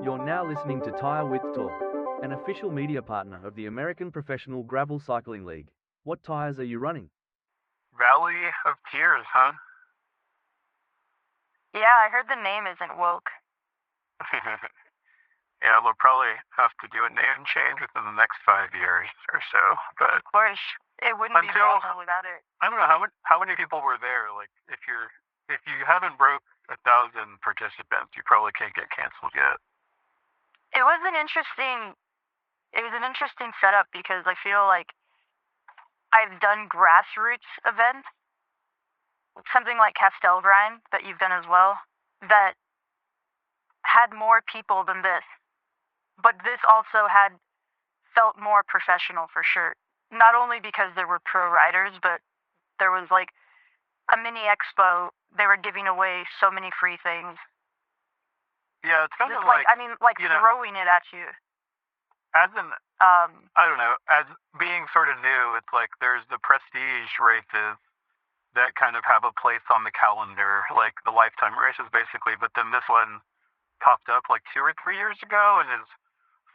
You're now listening to Tire Width Talk, an official media partner of the American Professional Gravel Cycling League. What tires are you running? Valley of Tears, huh? Yeah, I heard the name isn't woke. Yeah, they'll probably have to do a name change within the next 5 years or so. But Of course, it wouldn't be until possible without it. I don't know how many people were there. Like if you haven't broke 1,000 participants, you probably can't get canceled yet. It was an interesting setup because I feel like I've done grassroots events, something like Castelbrine that you've done as well, that had more people than this. But this also felt more professional for sure. Not only because there were pro riders, but there was like a mini expo. They were giving away so many free things. Yeah, it's kind Just of like, you know, throwing it at you. as an I don't know, as being sort of new, it's like there's the prestige races that kind of have a place on the calendar, like the lifetime races basically. But then this one popped up like 2 or 3 years ago and is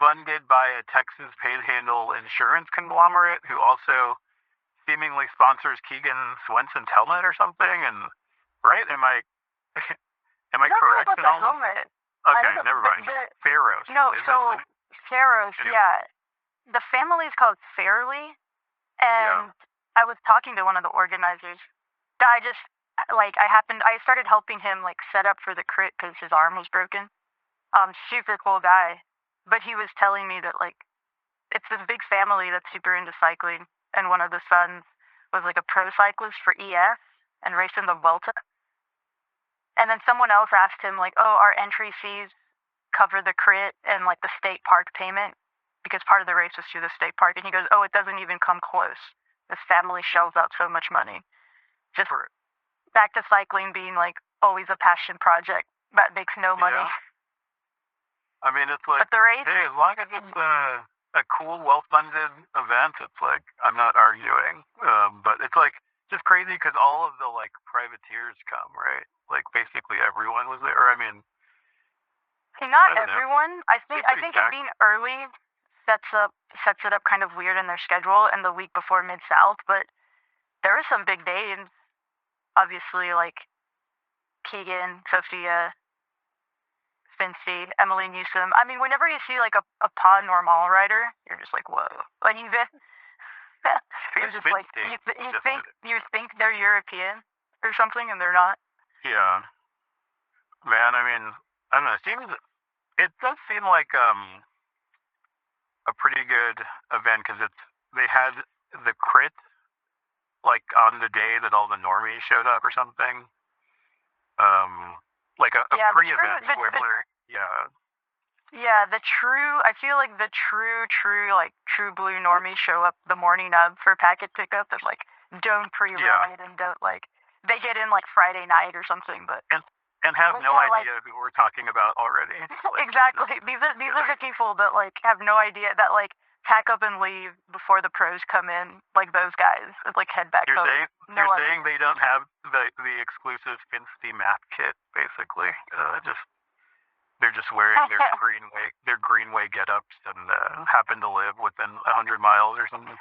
funded by a Texas Panhandle insurance conglomerate who also seemingly sponsors Keegan Swenson helmet or something. And right, am I am I I don't know correct about in the all this? helmet. Okay, never mind. Pharaohs. No, Is so it? Pharaohs, Anyway. yeah. The family is called Fairley, and I was talking to one of the organizers. I just I started helping him like set up for the crit because his arm was broken. Super cool guy, but he was telling me that like it's this big family that's super into cycling, and one of the sons was like a pro cyclist for EF and racing the Vuelta. And then someone else asked him like, "Oh, our entry fees cover the crit and like the state park payment because part of the race was through the state park." And he goes, "Oh, it doesn't even come close. This family shells out so much money." Just back to cycling being like always a passion project that makes no money. Yeah. I mean, it's like, But the race, hey, as long as it's a cool, well-funded event, it's like I'm not arguing. But it's like just crazy because all of the like privateers come, right? Like basically everyone was there. I mean, not I don't know. everyone. I think it stacked. being early sets it up kind of weird in their schedule and the week before Mid South, but there are some big names. Obviously, like Keegan, Sophia, Fincy, Emily Newsom. I mean, whenever you see like a pas normal rider, you're just like, whoa. Like you're just like you think they're European or something, and they're not. Yeah, man. I mean, I don't know. It does seem like a pretty good event because they had the crit like on the day that all the normies showed up or something. Like a pre-event where Yeah, I feel like the true blue normies show up the morning of for packet pickup and like don't pre-ride and don't like they get in like Friday night or something, but and have no idea who we're talking about already. Like, exactly. These are the people that like have no idea that like pack up and leave before the pros come in, like those guys like head back home. You're saying they don't have the exclusive Finsty map kit, basically. They're just wearing their Greenway get-ups and happen to live within 100 miles or something.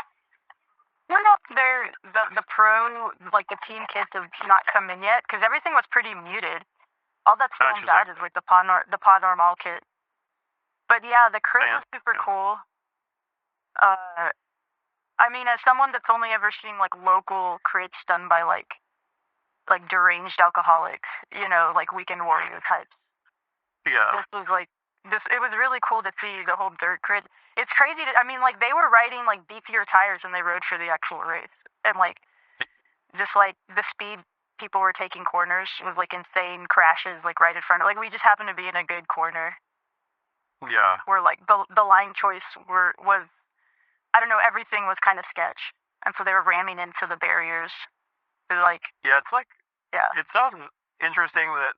No, they're the pro like the team kits have not come in yet because everything was pretty muted. All that's filmed out is like the pas normal kit. But yeah, the crit was super cool. I mean, as someone that's only ever seen like local crits done by like deranged alcoholics, you know, like weekend warrior types. Yeah. This was like it was really cool to see the whole dirt crit. It's crazy I mean, like they were riding like beefier tires than they rode for the actual race. And like just like the speed people were taking corners was like insane crashes like right in front of like we just happened to be in a good corner. Yeah. Where like the line choice was I don't know, everything was kind of sketch. And so they were ramming into the barriers. It sounds interesting that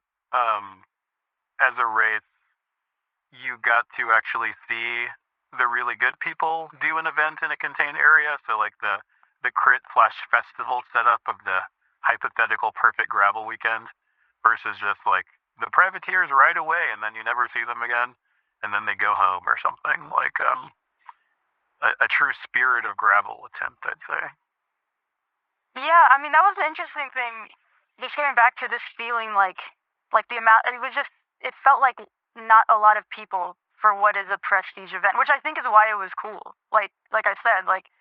as a race you got to actually see the really good people do an event in a contained area. So like the crit / festival setup of the hypothetical perfect gravel weekend versus just like the privateers right away and then you never see them again. and then they go home or something. Like a true spirit of gravel attempt, I'd say. Yeah, I mean that was the interesting thing. Just getting back to this feeling like the amount it felt like not a lot of people for what is a prestige event, which I think is why it was cool. Like I said, like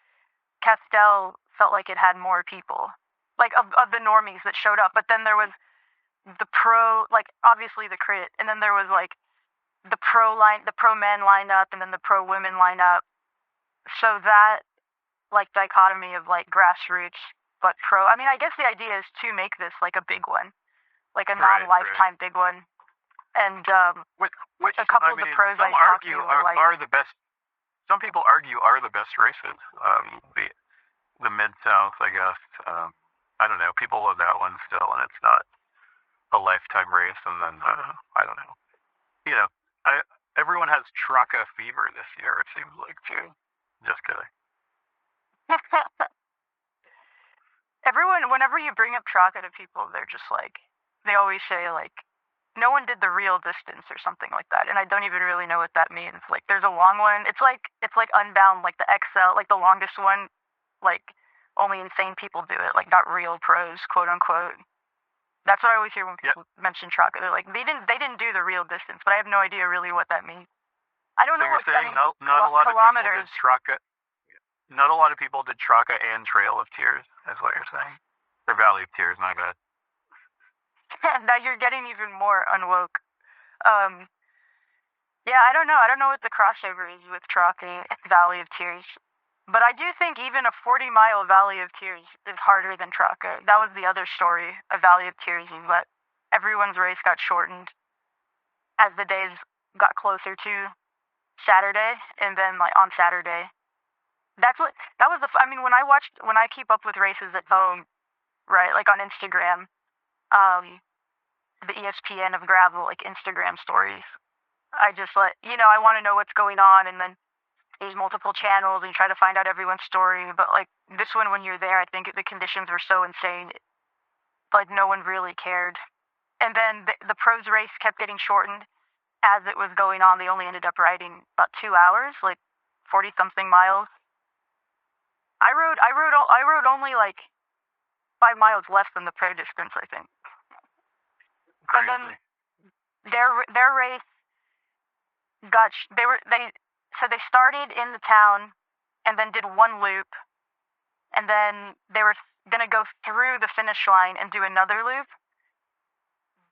Castell felt like it had more people. Like of the normies that showed up. But then there was the pro, like obviously the crit, and then there was like the pro men lined up and then the pro women lined up. So that like dichotomy of like grassroots but pro. I mean, I guess the idea is to make this like a big one, like a non-lifetime big one. And which a couple I mean, of the pros some I talked argue to were like, are the best. Some people argue are the best races. The Mid South, I guess. I don't know. People love that one still, and it's not a lifetime race. And then I don't know. You know, everyone has Traca fever this year. It seems like too. Just kidding. everyone, whenever you bring up Traca to people, they're just like, they always say like, no one did the real distance or something like that, and I don't even really know what that means. Like, there's a long one. It's like Unbound, like the XL, like the longest one. Like, only insane people do it, like not real pros, quote unquote. That's what I always hear when people mention Traca. They're like, they didn't do the real distance, but I have no idea really what that means. I don't So know you're what saying I mean, not a lot of people kilometers. did Traca. Not a lot of people did Traca and Trail of Tears. That's what you're saying. Or Valley of Tears, my bad. Now you're getting even more unwoke. Yeah, I don't know. I don't know what the crossover is with Traca and Valley of Tears. But I do think even a 40-mile Valley of Tears is harder than Traca. That was the other story of Valley of Tears, is that everyone's race got shortened as the days got closer to Saturday, and then like on Saturday. That was I mean, when I keep up with races at home, right, like on Instagram, the ESPN of gravel, like Instagram stories, I just I want to know what's going on, and then there's multiple channels and you try to find out everyone's story. But like this one, when you're there, I think the conditions were so insane, like no one really cared. And then the pros race kept getting shortened as it was going on. They only ended up riding about 2 hours, like 40 something miles. I rode only like 5 miles less than the pro distance, I think. Crazy. And then their race they started in the town and then did one loop, and then they were gonna go through the finish line and do another loop,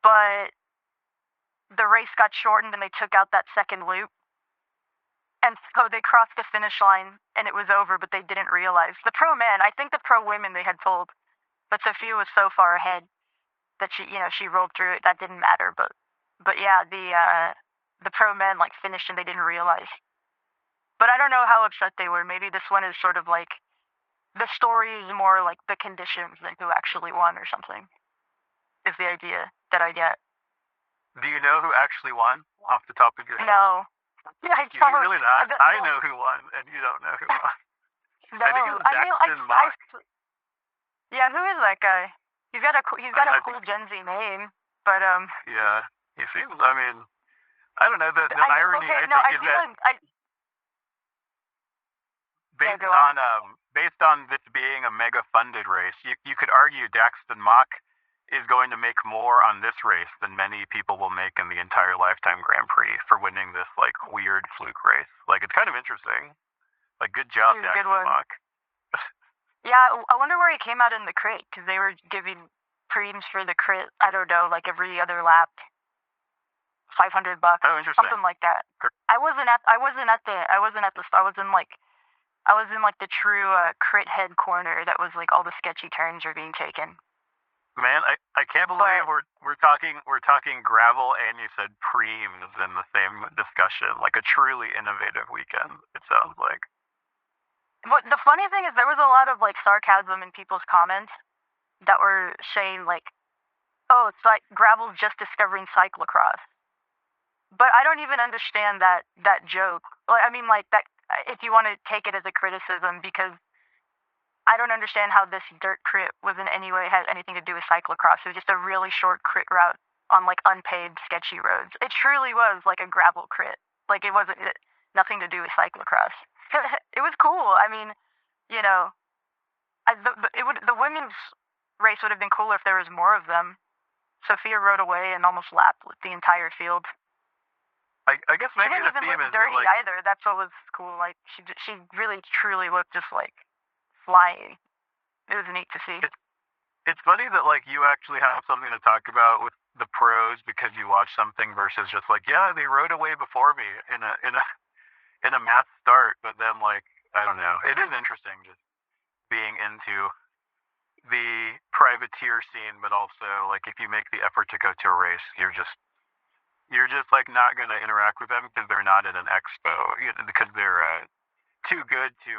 but the race got shortened and they took out that second loop, and so they crossed the finish line and it was over, but they didn't realize. The pro men, I think the pro women they had told, but Sophia was so far ahead that she rolled through it. That didn't matter, but yeah, the pro men like finished and they didn't realize. But I don't know how upset they were. Maybe this one is sort of like the story is more like the conditions than who actually won or something. Is the idea that I get. Do you know who actually won off the top of your head? No. Yeah, I don't. Really not. I know who won, and you don't know who won. No, I think it was Daxton Mock. Yeah, who is that guy? He's got a cool Gen Z name, but Yeah, he seems. I mean, I don't know. The irony I think is that based on this being a mega funded race, you could argue Daxton Mock is going to make more on this race than many people will make in the entire lifetime Grand Prix for winning this like weird fluke race. Like, it's kind of interesting. Like, good job, Daxton Mock. Yeah, I wonder where he came out in the crit, because they were giving preems for the crit. I don't know, like every other lap, $500, oh, interesting, something like that. I was in the true crit head corner that was like all the sketchy turns were being taken. Man, I can't believe we're talking gravel and you said preems in the same discussion. Like a truly innovative weekend, it sounds like. But the funny thing is there was a lot of like sarcasm in people's comments that were saying like, oh, it's like gravel's just discovering cyclocross. But I don't even understand that joke. Like, I mean, like that, if you want to take it as a criticism, because I don't understand how this dirt crit was in any way had anything to do with cyclocross. It was just a really short crit route on like unpaved, sketchy roads. It truly was like a gravel crit. Like it wasn't nothing to do with cyclocross. It was cool. I mean, you know, the women's race would have been cooler if there was more of them. Sophia rode away and almost lapped the entire field. I guess She maybe didn't the even theme look is dirty like either. That's what was cool. Like she really truly looked just like flying. It was neat to see. it's funny that like you actually have something to talk about with the pros because you watch something versus just like, yeah, they rode away before me in a mass start, but then like I don't know. It is interesting just being into the privateer scene, but also like if you make the effort to go to a race, you're just like not gonna interact with them because they're not at an expo, because they're too good to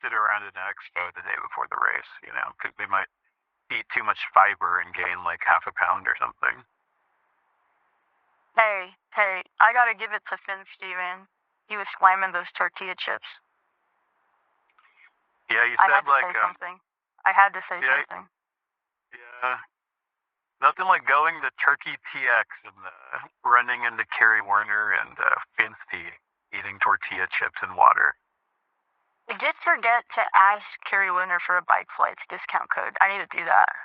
sit around at an expo the day before the race, because they might eat too much fiber and gain like half a pound or something. Hey, I gotta give it to Finn Steven. He was slamming those tortilla chips. Yeah, you I said had to like say something. I had to say something. Yeah, nothing like going to Turkey TX and running into Kerry Warner and Finsty eating tortilla chips and water. I did forget to ask Kerry Warner for a bike flights discount code. I need to do that.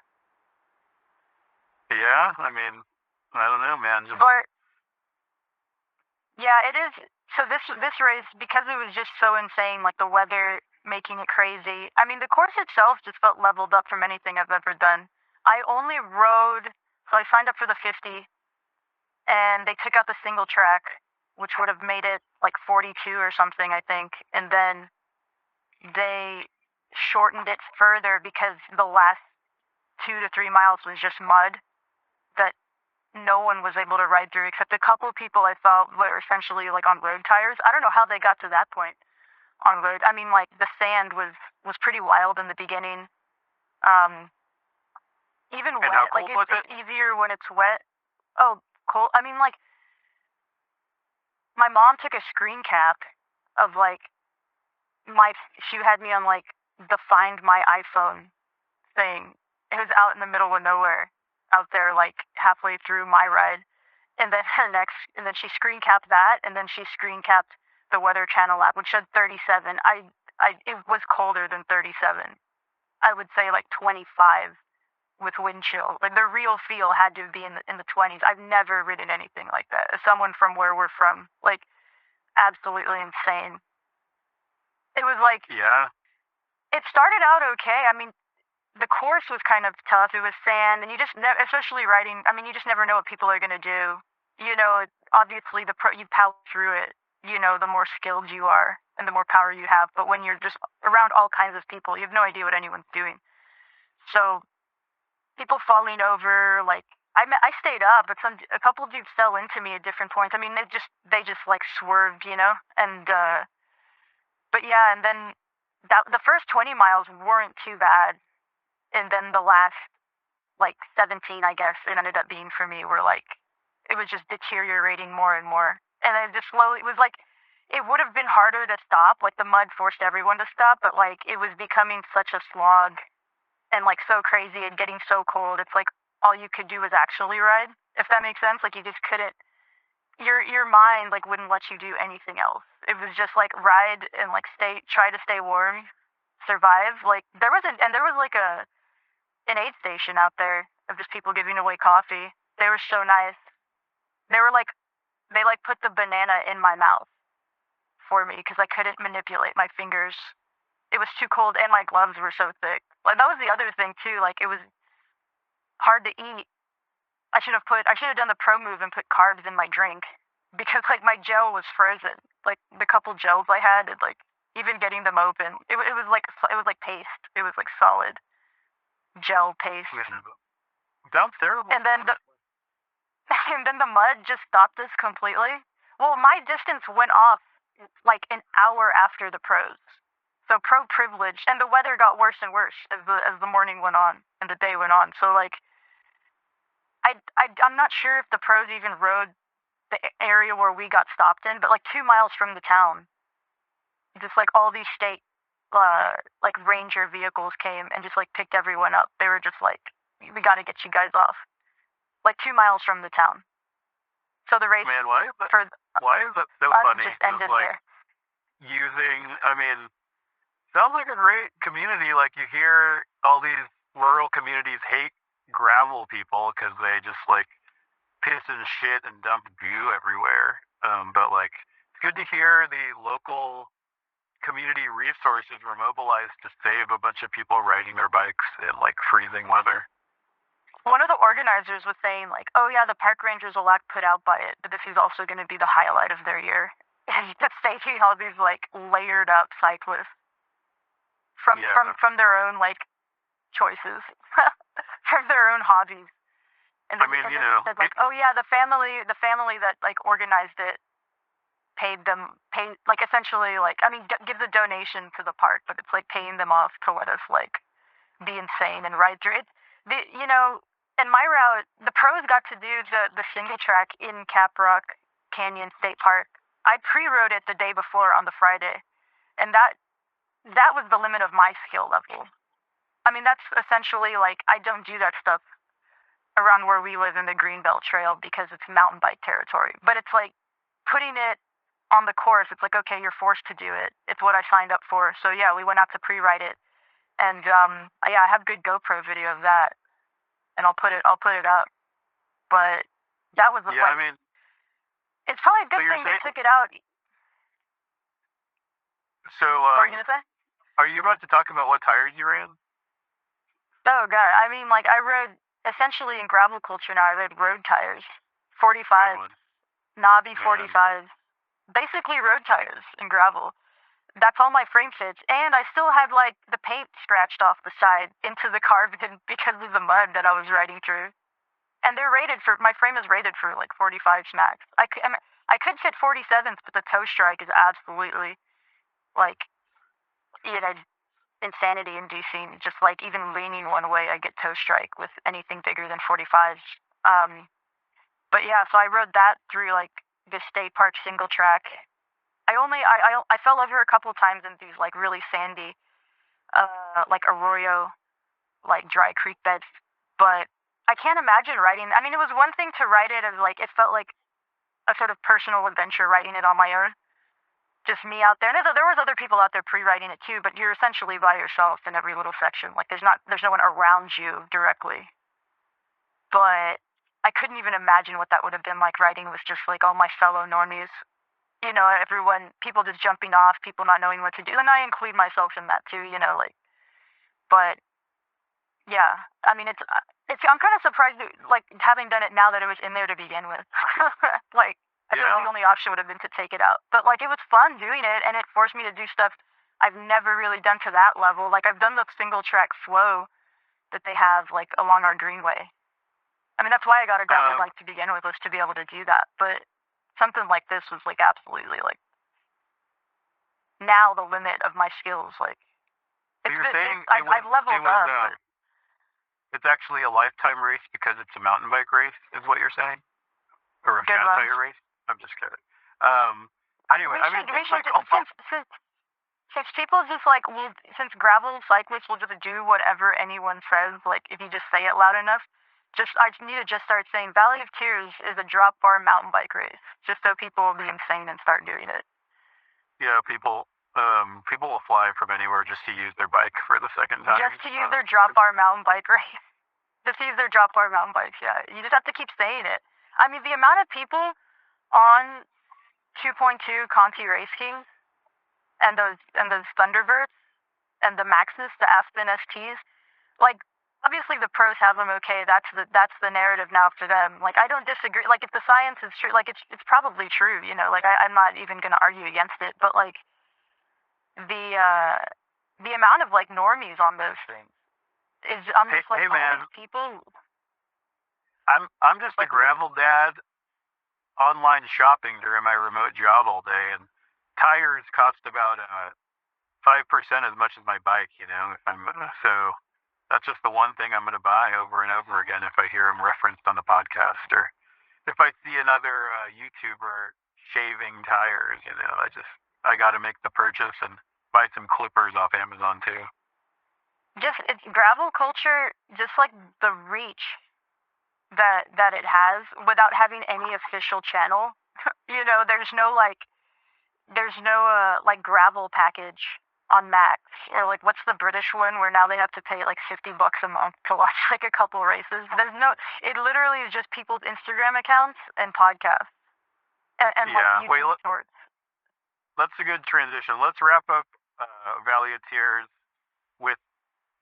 Yeah, I mean, I don't know, man. But yeah, it is. So this race, because it was just so insane, like the weather making it crazy. I mean, the course itself just felt leveled up from anything I've ever done. I only rode, so I signed up for the 50, and they took out the single track, which would have made it like 42 or something, I think. And then they shortened it further because the last 2 to 3 miles was just mud that no one was able to ride through except a couple of people I thought were essentially like on road tires. I don't know how they got to that point on road. I mean, like the sand was pretty wild in the beginning. Even and wet, how like cold was it's it? easier when it's wet. Oh, cold. I mean, like my mom took a screen cap of like she had me on like the Find My iPhone thing. It was out in the middle of nowhere, out there like halfway through my ride. And then and then she screen capped that, and then she screen capped the Weather Channel app, which said 37. It was colder than 37. I would say like 25 with wind chill. Like the real feel had to be in the 20s. I've never ridden anything like that. As someone from where we're from, like absolutely insane. It was like, Yeah. it started out okay. I mean, the course was kind of tough. It was sand, and you just never, especially riding. I mean, you just never know what people are gonna do. Obviously, you power through it. The more skilled you are, and the more power you have. But when you're just around all kinds of people, you have no idea what anyone's doing. So, people falling over, like I stayed up, but a couple dudes fell into me at different points. I mean, they just like swerved, and but yeah, and then the first 20 miles weren't too bad. And then the last, like, 17, I guess, it ended up being for me, were like, it was just deteriorating more and more. And then just slowly, it was like, it would have been harder to stop. Like, the mud forced everyone to stop, but, like, it was becoming such a slog and, like, so crazy and getting so cold. It's like all you could do was actually ride, if that makes sense. Like, you just couldn't, your mind, like, wouldn't let you do anything else. It was just, like, ride and, like, try to stay warm, survive. Like, there was like an aid station out there of just people giving away coffee. They were so nice. They put the banana in my mouth for me because I couldn't manipulate my fingers. It was too cold and my gloves were so thick. Like that was the other thing too. Like it was hard to eat. I should have done the pro move and put carbs in my drink because like my gel was frozen. Like the couple gels I had, like even getting them open, it was like paste. It was like solid gel paste. Sounds terrible. And then the mud just stopped us completely. Well, my distance went off like an hour after the pros. So pro privilege, and the weather got worse and worse as the morning went on and the day went on. So like, I'm not sure if the pros even rode the area where we got stopped in, but like 2 miles from the town, just like all these state like ranger vehicles came and just like picked everyone up. They were just like, we got to get you guys off. Like 2 miles from the town. So the race Man, for why is that so us funny? just ended there. Sounds like a great community. Like, you hear all these rural communities hate gravel people because they just, like, piss and shit and dump goo everywhere. But, like, it's good to hear the local community resources were mobilized to save a bunch of people riding their bikes in, like, freezing weather. One of the organizers was saying, like, oh yeah, the park rangers will act put out by it, but this is also going to be the highlight of their year. And just taking all these, like, layered up cyclists from their own, like, choices, from their own hobbies. And I mean, said, like, oh yeah, the family that, like, organized it paid essentially, like, I mean, gives a donation to the park, but it's like paying them off to let us, like, be insane and ride through it. In my route, the pros got to do the single track in Caprock Canyon State Park. I pre-rode it the day before on the Friday, and that was the limit of my skill level. I mean, that's essentially, like, I don't do that stuff around where we live in the Greenbelt Trail because it's mountain bike territory. But it's like putting it on the course. It's like, okay, you're forced to do it. It's what I signed up for. So yeah, we went out to pre-ride it, and I have good GoPro video of that, and I'll put it up. But that was the it's probably a good thing they took it out. So what were you gonna say? Are you about to talk about what tires you ran? Oh god, I mean, like, I rode essentially in gravel culture now. I rode road tires, 45, knobby 45, basically road tires in gravel. That's all my frame fits, and I still had, like, the paint scratched off the side into the carbon because of the mud that I was riding through. And my frame is rated for, like, 45 max. I could fit 47s, but the toe strike is absolutely, like, insanity inducing. Just, like, even leaning one way, I get toe strike with anything bigger than 45s. But yeah, so I rode that through, like, the state park single track. I fell over a couple times in these, like, really sandy, like, arroyo, like, dry creek beds, but I can't imagine riding. I mean, it was one thing to ride it as, like, it felt like a sort of personal adventure riding it on my own, just me out there. And there was other people out there pre-riding it too, but you're essentially by yourself in every little section. Like, there's no one around you directly. But I couldn't even imagine what that would have been like riding with just, like, all my fellow normies. People just jumping off, people not knowing what to do. And I include myself in that too, like, but yeah, I mean, I'm kind of surprised, like, having done it now that it was in there to begin with. Like, I feel like the only option would have been to take it out. But, like, it was fun doing it, and it forced me to do stuff I've never really done to that level. Like, I've done the single track flow that they have, like, along our greenway. I mean, that's why I got a gravel bike to begin with, was to be able to do that. But something like this was, like, absolutely, like, now the limit of my skills. Like, I've leveled up. But it's actually a lifetime race because it's a mountain bike race, is what you're saying? Or a fat tire race? I'm just kidding. Anyway, since people just, like, since gravel cyclists will just do whatever anyone says, like, if you just say it loud enough, I need to just start saying Valley of Tears is a drop bar mountain bike race, just so people will be insane and start doing it. Yeah, people will fly from anywhere just to use their bike for the second time. Just to use their drop bar mountain bike race. Just to use their drop bar mountain bikes, yeah. You just have to keep saying it. I mean, the amount of people on 2.2 Conti Race Kings and those Thunderbirds and the Maxis, the Aspen STs, like, obviously the pros have them okay. That's the narrative now for them. Like, I don't disagree. Like, if the science is true, like, it's probably true, like, I'm not even going to argue against it. But, like, the amount of, like, normies on those things is, I'm just like, hey man, these people. I'm just a gravel dad online shopping during my remote job all day, and tires cost about 5% as much as my bike, so that's just the one thing I'm going to buy over and over again if I hear him referenced on the podcast, or if I see another YouTuber shaving tires, I got to make the purchase and buy some clippers off Amazon too. It's gravel culture, just like the reach that it has without having any official channel. There's no like gravel package on Max, or like what's the British one where now they have to pay like $50 a month to watch like a couple races. It literally is just people's Instagram accounts and podcasts and Yeah. like Wait, YouTube shorts. that's a good transition. Let's wrap up Valley of Tears with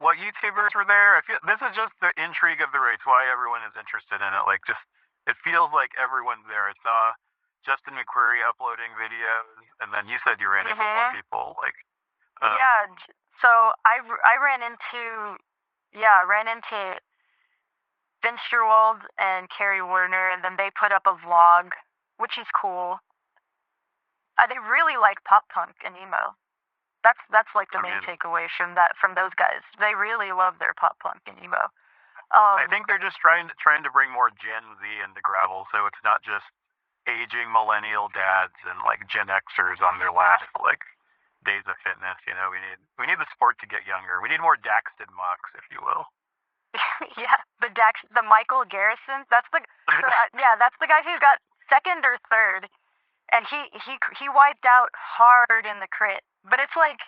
what YouTubers were there. I feel this is just the intrigue of the race, why everyone is interested in it. Like, just it feels like everyone's there. I saw Justin McQuarrie uploading videos, and then you said you ran into more people. Like, Yeah. So I ran into Vince Sturwald and Carrie Werner, and then they put up a vlog, which is cool. They really like pop punk and emo. That's like the main takeaway from those guys. They really love their pop punk and emo. I think they're just trying to bring more Gen Z into gravel, so it's not just aging millennial dads and like Gen Xers on their last like days of fitness. We need the sport to get younger. We need more Daxton Mox, if you will. Yeah, the Michael Garrison. That's the guy who got second or third, and he wiped out hard in the crit. But it's like,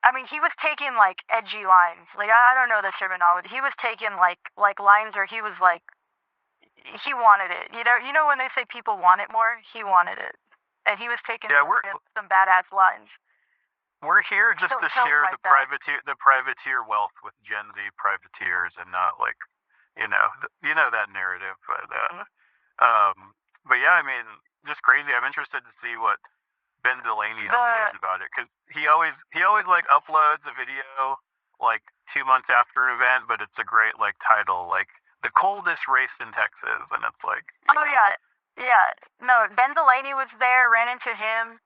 I mean, he was taking like edgy lines. Like, I don't know the terminology. He was taking like lines where he was like, he wanted it. You know when they say people want it more, he wanted it, and he was taking some badass lines. We're here just to share the privateer wealth with Gen Z privateers, and not like, that narrative. But yeah, I mean, just crazy. I'm interested to see what Ben Delaney says about it, because he always like uploads a video like 2 months after an event, but it's a great like title, like the coldest race in Texas, and it's like, oh yeah, no, Ben Delaney was there, ran into him.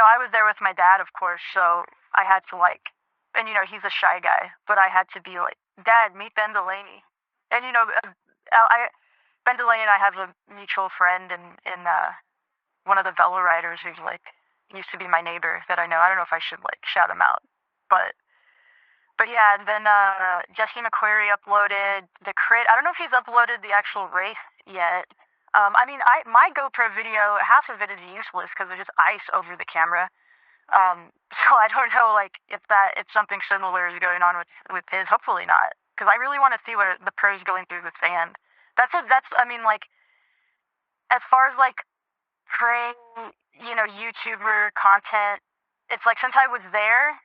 I was there with my dad, of course, so I had to like, and he's a shy guy, but I had to be like, Dad, meet Ben Delaney, and Ben Delaney and I have a mutual friend in one of the velo riders who's like used to be my neighbor that I know. I don't know if I should like shout him out, but yeah. And then Jesse McQuarrie uploaded the crit. I don't know if he's uploaded the actual race yet. I mean, my GoPro video, half of it is useless because there's just ice over the camera. So I don't know like if something similar is going on with his. Hopefully not, because I really want to see what the pros going through the sand. I mean, like, as far as like praying, YouTuber content, it's like since I was there,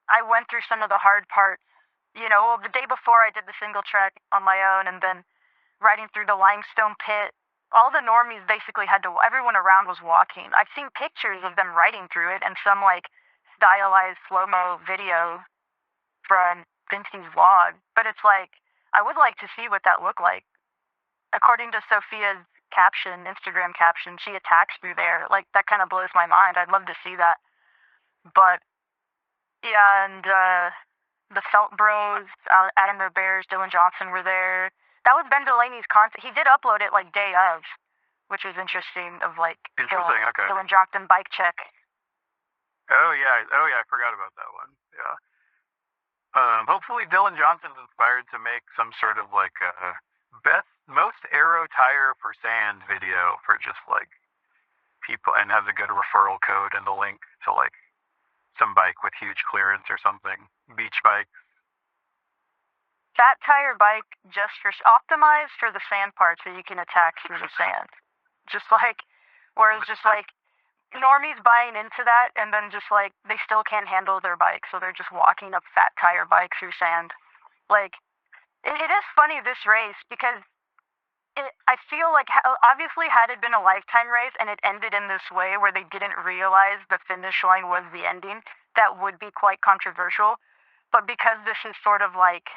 I went through some of the hard parts. The day before I did the single track on my own, and then riding through the limestone pit. All the normies basically everyone around was walking. I've seen pictures of them riding through it and some like stylized slow-mo video from Vincey's vlog. But it's like, I would like to see what that looked like. According to Sophia's Instagram caption, she attacks through there. Like, that kind of blows my mind. I'd love to see that. But yeah, and the Felt Bros, Adam Roberts, Dylan Johnson were there. That was Ben Delaney's content. He did upload it like day of, which was interesting. Okay. Dylan Johnson bike check. Oh yeah, I forgot about that one. Yeah. Hopefully Dylan Johnson's inspired to make some sort of like most aero tire for sand video for just like people, and has a good referral code and the link to like some bike with huge clearance or something, beach bike. Fat tire bike optimized for the sand parts that you can attack through the sand. Just like, whereas just like normies buying into that, and then just like they still can't handle their bike, so they're just walking a fat tire bike through sand. Like, it is funny this race because I feel like obviously had it been a lifetime race and it ended in this way where they didn't realize the finish line was the ending, that would be quite controversial. But because this is sort of like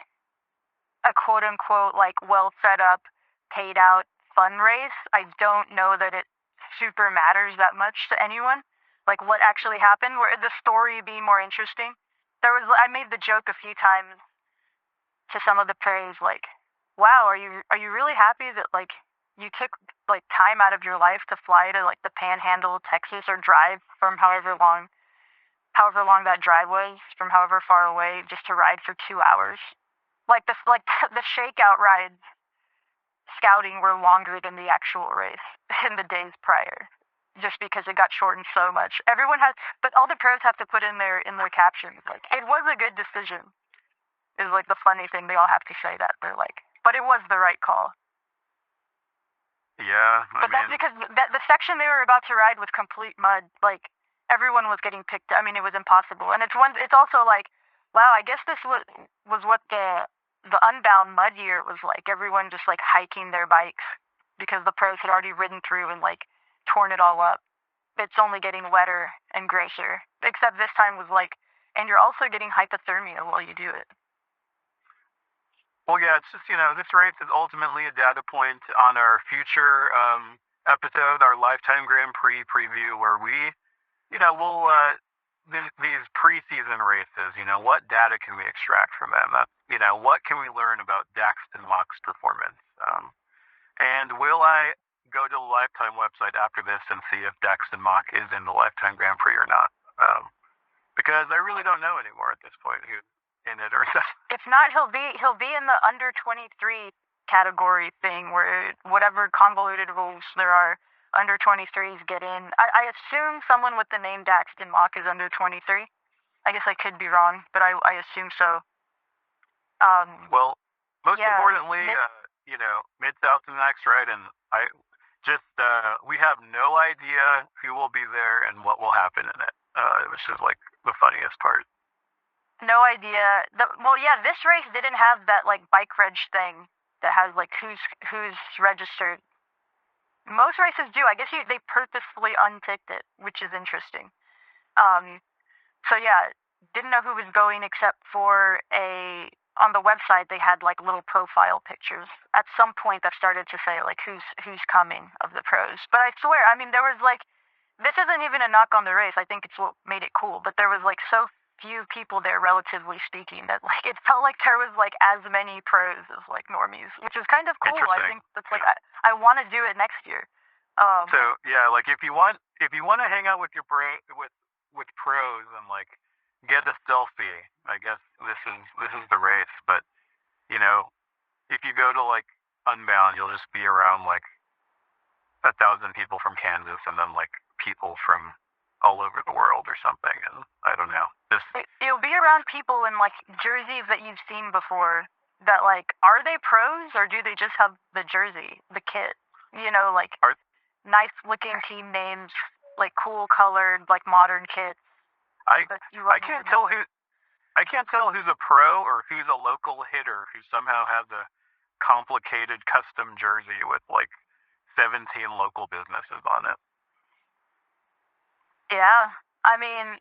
a quote-unquote like well set up, paid out fun race, I don't know that it super matters that much to anyone. Like what actually happened, where the story be more interesting. I made the joke a few times to some of the praise, like, wow, are you really happy that like you took like time out of your life to fly to like the Panhandle, Texas, or drive from however long that drive was, from however far away, just to ride for 2 hours? Like the shakeout rides scouting were longer than the actual race in the days prior, just because it got shortened so much. Everyone has, but all the pros have to put in their captions like it was a good decision. Is like the funny thing. They all have to say that they're like, but it was the right call. Yeah, but that's because the section they were about to ride was complete mud. Like everyone was getting picked. I mean, it was impossible. And it's also like, wow, I guess this was what the Unbound mud year was like. Everyone just like hiking their bikes because the pros had already ridden through and like torn it all up. It's only getting wetter and grosser. Except this time was like, and you're also getting hypothermia while you do it. Well, yeah, it's just, this race is ultimately a data point on our future episode, our Lifetime Grand Prix preview, where we, we'll, these preseason races, what data can we extract from them? What can we learn about Daxton Mock's performance? And will I go to the Lifetime website after this and see if Daxton Mock is in the Lifetime Grand Prix or not? Because I really don't know anymore at this point who's in it or not. If not, he'll be in the under 23 category thing where whatever convoluted rules there are, under 23s get in. I assume someone with the name Daxton Mock is under 23. I guess I could be wrong, but I assume so. Well, most importantly, Mid-South is next, right? And we have no idea who will be there and what will happen in it, which is like the funniest part. No idea. This race didn't have that like bike reg thing that has like who's registered. Most races do. I guess they purposefully unticked it, which is interesting. Didn't know who was going except for on the website they had like little profile pictures. At some point that started to say like who's coming of the pros. But I swear, I mean there was like, this isn't even a knock on the race. I think it's what made it cool. But there was like so few people there, relatively speaking, that like it felt like there was like as many pros as like normies, which is kind of cool. I think that's like I want to do it next year. So yeah, like if you want to hang out with your with pros and like get a selfie, I guess this is the race. But if you go to like Unbound, you'll just be around like 1,000 people from Kansas and then like people from all over the world or something, and I don't know. You'll be around people in like jerseys that you've seen before. That like, are they pros or do they just have the jersey, the kit? Like nice looking team names, like cool colored, like modern kits. I can't tell who's a pro or who's a local hitter who somehow has a complicated custom jersey with like 17 local businesses on it. Yeah, I mean,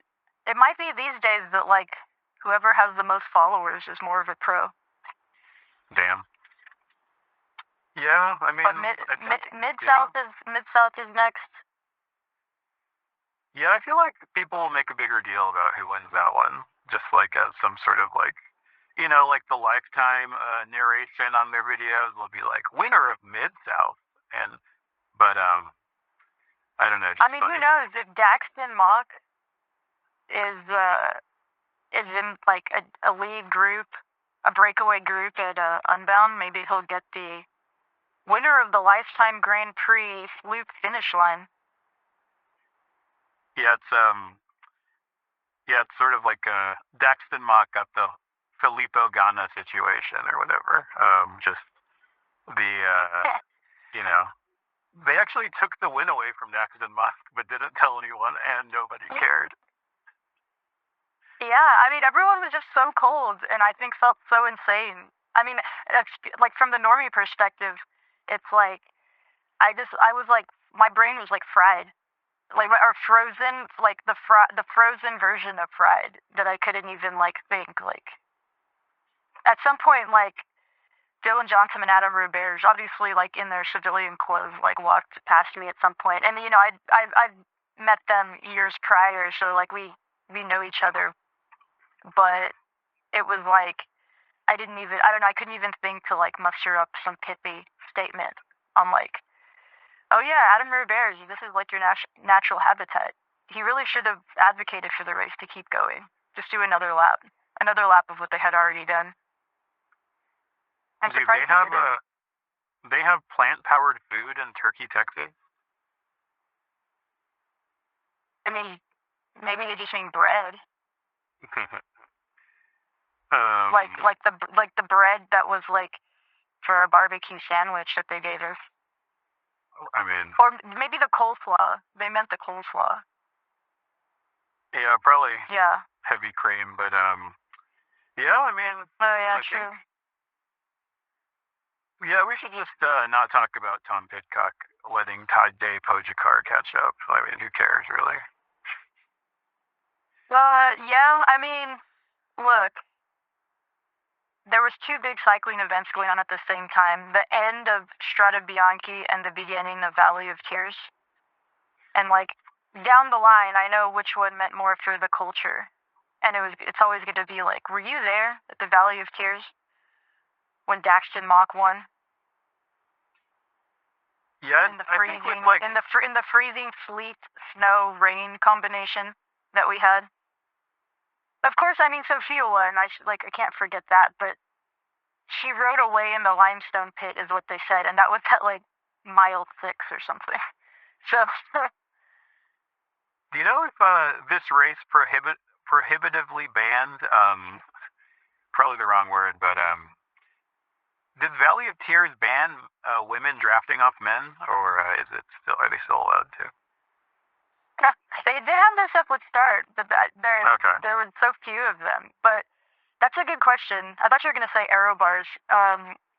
it might be these days that like whoever has the most followers is more of a pro. Damn. Yeah, I mean, Mid-South is next. Yeah, I feel like people will make a bigger deal about who wins that one, just like as some sort of like, like the Lifetime narration on their videos will be like winner of Mid-South, but I don't know. I mean, funny. Who knows if Daxton Mock is in like a lead group, a breakaway group at Unbound, maybe he'll get the winner of the Lifetime Grand Prix Fluke finish line. Yeah, it's sort of like Daxton Mock got the Filippo Ganna situation or whatever. Just the they actually took the win away from Daxton Mock, but didn't tell anyone, and nobody cared. Yeah, I mean, everyone was just so cold, and I think felt so insane. I mean, like from the normie perspective, it's like I was like, my brain was like fried, like or frozen, like the frozen version of fried that I couldn't even like think. Like at some point, like Dylan Johnson and Adam Roberge, obviously like in their civilian clothes, like walked past me at some point, and I've met them years prior, so like we know each other, but it was like I don't know, I couldn't even think to like muster up some pithy statement on like, oh yeah, Adam Roberge, this is like your natural habitat. He really should have advocated for the race to keep going. Just do another lap of what they had already done. I'm Dude, surprised you didn't. they have plant-powered food in Turkey, Texas. I mean, maybe they just mean bread. Like um, the bread that was like for a barbecue sandwich that they gave us. I mean, Or maybe the coleslaw. They meant the coleslaw. yeah, probably Yeah. heavy cream, but yeah, I mean, Oh yeah, I true. think, yeah, we should just not talk about Tom Pidcock letting Todd Day Pogacar catch up. I mean, who cares, really? Yeah, I mean, look, there was two big cycling events going on at the same time. The end of Strada Bianchi and the beginning of Valley of Tears. And like down the line, I know which one meant more for the culture. And it's always going to be like, were you there at the Valley of Tears when Daxton Mock won? Yeah, In the I freezing, think with, like, in the freezing sleet, snow, rain combination that we had. Of course, I mean Sophia won. I can't forget that. But she rode away in the limestone pit, is what they said, and that was at like mile 6 or something. So. do you know if this race prohibitively banned? Probably the wrong word, but did Valley of Tears ban women drafting off men, or are they still allowed to? They did have this up with start, but Okay. there were so few of them. But that's a good question. I thought you were going to say aero bars,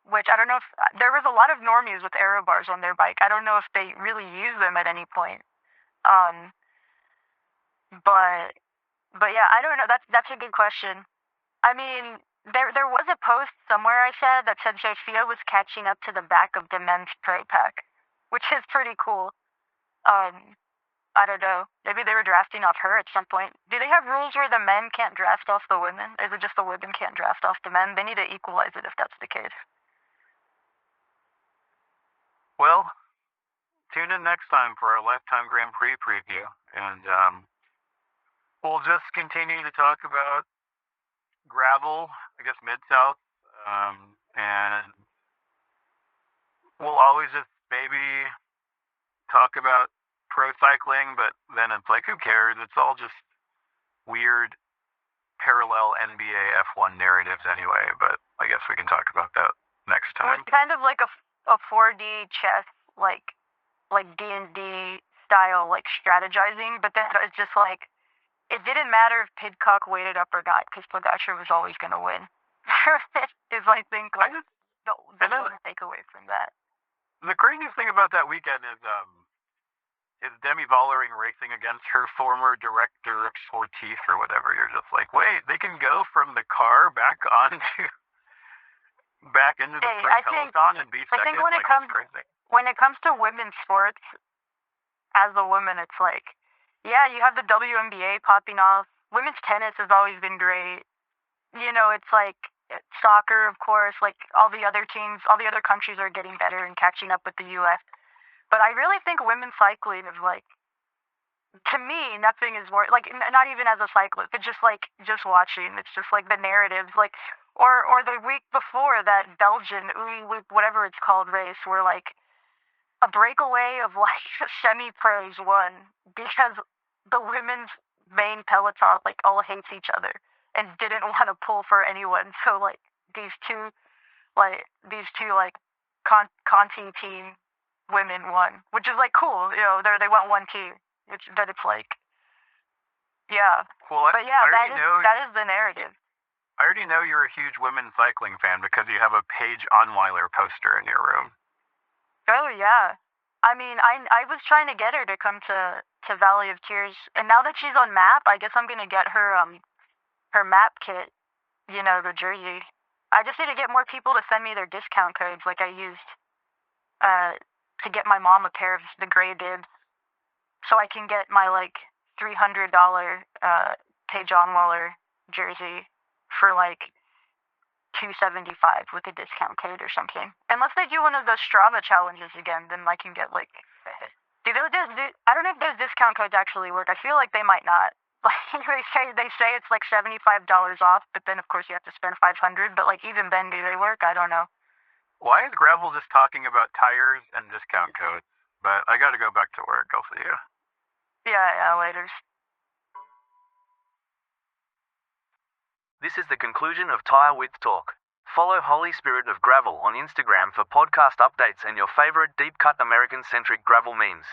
which I don't know if there was a lot of normies with aero bars on their bike. I don't know if they really use them at any point. But yeah, I don't know. That's a good question. I mean, there was a post somewhere I said that said Sophia was catching up to the back of the men's pro pack, which is pretty cool. I don't know. Maybe they were drafting off her at some point. Do they have rules where the men can't draft off the women? Is it just the women can't draft off the men? They need to equalize it if that's the case. Well, tune in next time for our Lifetime Grand Prix preview, and we'll just continue to talk about gravel, I guess Mid-South, and we'll always just maybe talk about pro cycling, but then it's like, who cares? It's all just weird parallel NBA F1 narratives anyway, but I guess we can talk about that next time. It's kind of like a 4D chess, like D&D style, like strategizing, but then it's just like, it didn't matter if Pidcock waited up or not, because Pogacar was always going to win. Is I think like the one takeaway from that. The craziest thing about that weekend is Demi Vollering racing against her former director Ortiz or whatever. You're just like, wait, they can go from the car back into the peloton and be second. I think when it comes to women's sports, as a woman, it's like, yeah, you have the WNBA popping off. Women's tennis has always been great. You know, it's like soccer, of course. Like all the other teams, all the other countries are getting better and catching up with the U.S. But I really think women's cycling is like, to me, nothing is more like, not even as a cyclist, but just watching. It's just like the narratives, like, or the week before that Belgian, whatever it's called, race, where like a breakaway of like semi-pros won because the women's main peloton like all hates each other and didn't want to pull for anyone. So like these two Conti team women won, which is like cool. You know, they went 1-2, but it's like, yeah. Well, but yeah, that is the narrative. I already know you're a huge women's cycling fan because you have a Paige Onweiler poster in your room. Oh yeah. I mean, I was trying to get her to come to Valley of Tears, and now that she's on map, I guess I'm gonna get her map kit, you know, the jersey. I just need to get more people to send me their discount codes, like I used to get my mom a pair of the gray bibs, so I can get my like $300 Paige Onweiler jersey for like $275 with a discount code or something. Unless they do one of those Strava challenges again, then I can get like. I don't know if those discount codes actually work. I feel like they might not. Like they say it's like $75 off, but then of course you have to spend $500. But like even then, do they work? I don't know. Why is Gravel just talking about tires and discount codes? But I gotta go back to work. I'll see you. Yeah, later. This is the conclusion of Tire Width Talk. Follow Holy Spirit of Gravel on Instagram for podcast updates and your favorite deep-cut American-centric gravel memes.